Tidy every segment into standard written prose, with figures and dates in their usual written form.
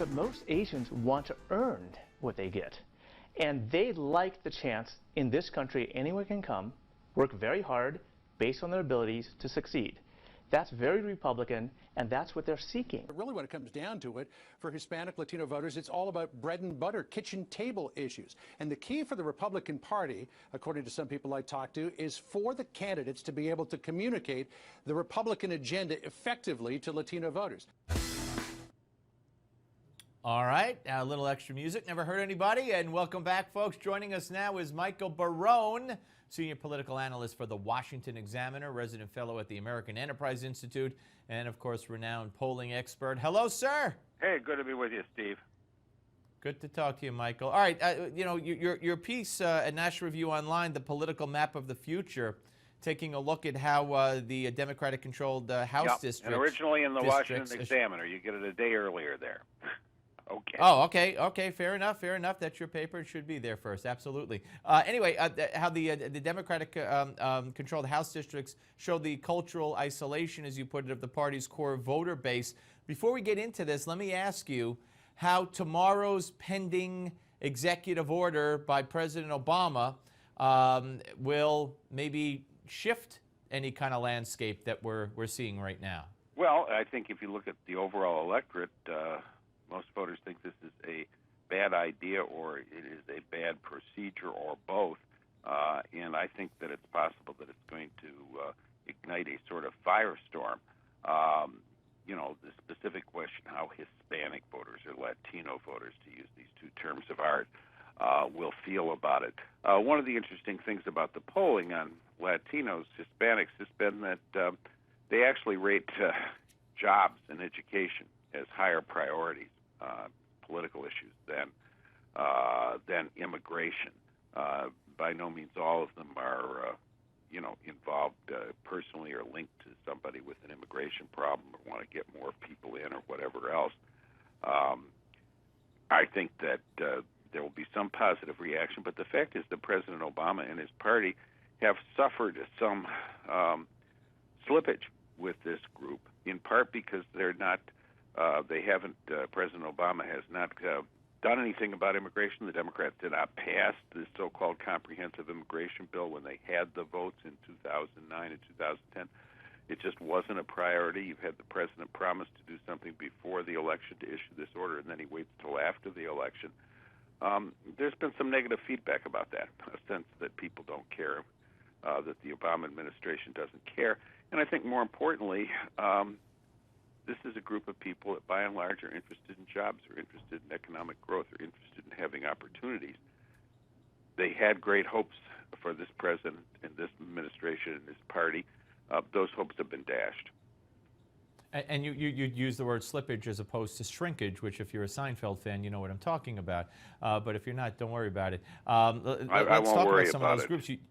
but most Asians want to earn what they get. And they like the chance in this country anyone can come, work very hard based on their abilities to succeed. That's very Republican, and that's what they're seeking. Really, when it comes down to it, for Hispanic Latino voters, it's all about bread and butter, kitchen table issues. And the key for the Republican Party, according to some people I talked to, is for the candidates to be able to communicate the Republican agenda effectively to Latino voters. All right, a little extra music, never hurt anybody, and welcome back, folks. Joining us now is Michael Barone, senior political analyst for the Washington Examiner, resident fellow at the American Enterprise Institute, and of course, renowned polling expert. Hello, sir. Hey, good to be with you, Steve. Good to talk to you, Michael. All right, you know, your piece at National Review Online, The Political Map of the Future, taking a look at how the Democratic-controlled House districts... And originally in the Washington Examiner. You get it a day earlier there. Okay. Oh, okay, okay, fair enough, fair enough. That's your paper. It should be there first, absolutely. Anyway, how the Democratic-controlled House districts show the cultural isolation, as you put it, of the party's core voter base. Before we get into this, let me ask you how tomorrow's pending executive order by President Obama will maybe shift any kind of landscape that we're seeing right now. Well, I think if you look at the overall electorate, most voters think this is a bad idea or it is a bad procedure or both. And I think that it's possible that it's going to ignite a sort of firestorm. You know, the specific question how Hispanic voters or Latino voters, to use these two terms of art, will feel about it. One of the interesting things about the polling on Latinos, Hispanics, has been that they actually rate jobs and education as higher priorities, political issues, than immigration. By no means all of them are, you know, involved personally or linked to somebody with an immigration problem or want to get more people in or whatever else. I think that there will be some positive reaction, but the fact is that President Obama and his party have suffered some slippage with this group, in part because they're not, President Obama has not done anything about immigration. The Democrats did not pass the so-called comprehensive immigration bill when they had the votes in 2009 and 2010. It just wasn't a priority. You've had the president promise to do something before the election to issue this order, and then he waits till after the election. There's been some negative feedback about that, a sense that people don't care, that the Obama administration doesn't care. And I think more importantly, this is a group of people that by and large are interested in jobs, are interested in economic growth, are interested in having opportunities. They had great hopes for this president and this administration and this party. Those hopes have been dashed. And you use the word slippage as opposed to shrinkage, which if you're a Seinfeld fan, you know what I'm talking about. But if you're not, don't worry about it. I let's won't talk worry about some about of those it. groups.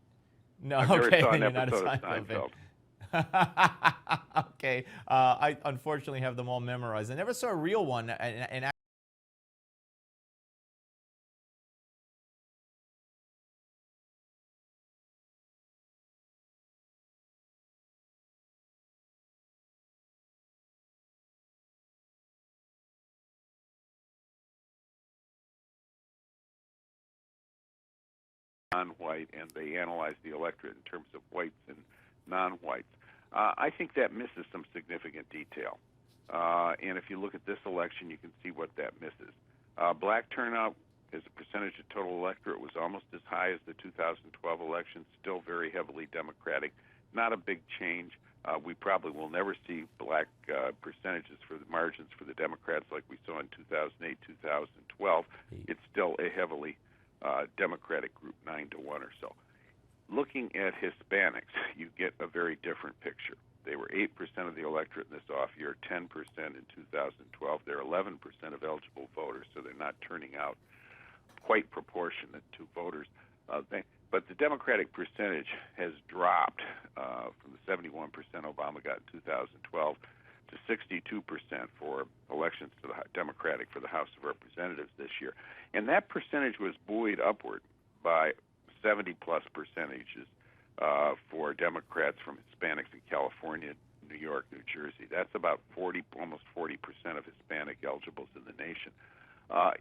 No, I never okay, saw an you're not a episode of Seinfeld fan. Seinfeld. Okay, I unfortunately have them all memorized. I never saw a real one. And non-white, and they analyze the electorate in terms of whites and non-whites. I think that misses some significant detail. And if you look at this election, you can see what that misses. Black turnout as a percentage of total electorate was almost as high as the 2012 election, still very heavily Democratic. Not a big change. We probably will never see black percentages for the margins for the Democrats like we saw in 2008, 2012. It's still a heavily Democratic group, 9-1 or so. Looking at Hispanics, you get a very different picture. They were 8% of the electorate in this off year, 10% in 2012. They're 11% of eligible voters, so they're not turning out quite proportionate to voters. But the Democratic percentage has dropped from the 71% Obama got in 2012 to 62% for elections to the Democratic for the House of Representatives this year. And that percentage was buoyed upward by 70-plus percentages for Democrats from Hispanics in California, New York, New Jersey. That's about almost 40% of Hispanic eligibles in the nation.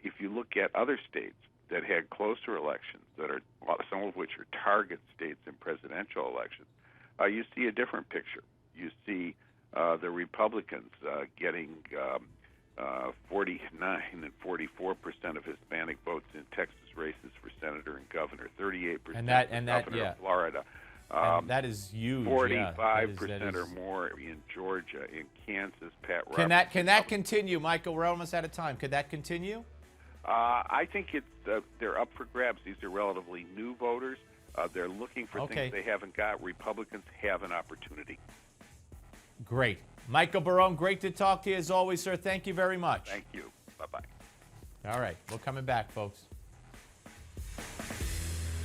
If you look at other states that had closer elections, some of which are target states in presidential elections, you see a different picture. You see the Republicans getting 49 and 44% of Hispanic votes in Texas races for senator and governor, 38% for governor of Florida. That is huge. 45% or more in Georgia, in Kansas. Pat Can Robertson. that continue, Michael? We're almost out of time. Could that continue? I think they're up for grabs. These are relatively new voters. They're looking for things they haven't got. Republicans have an opportunity. Great. Michael Barone, great to talk to you as always, sir. Thank you very much. Thank you. Bye-bye. All right. We're coming back, folks.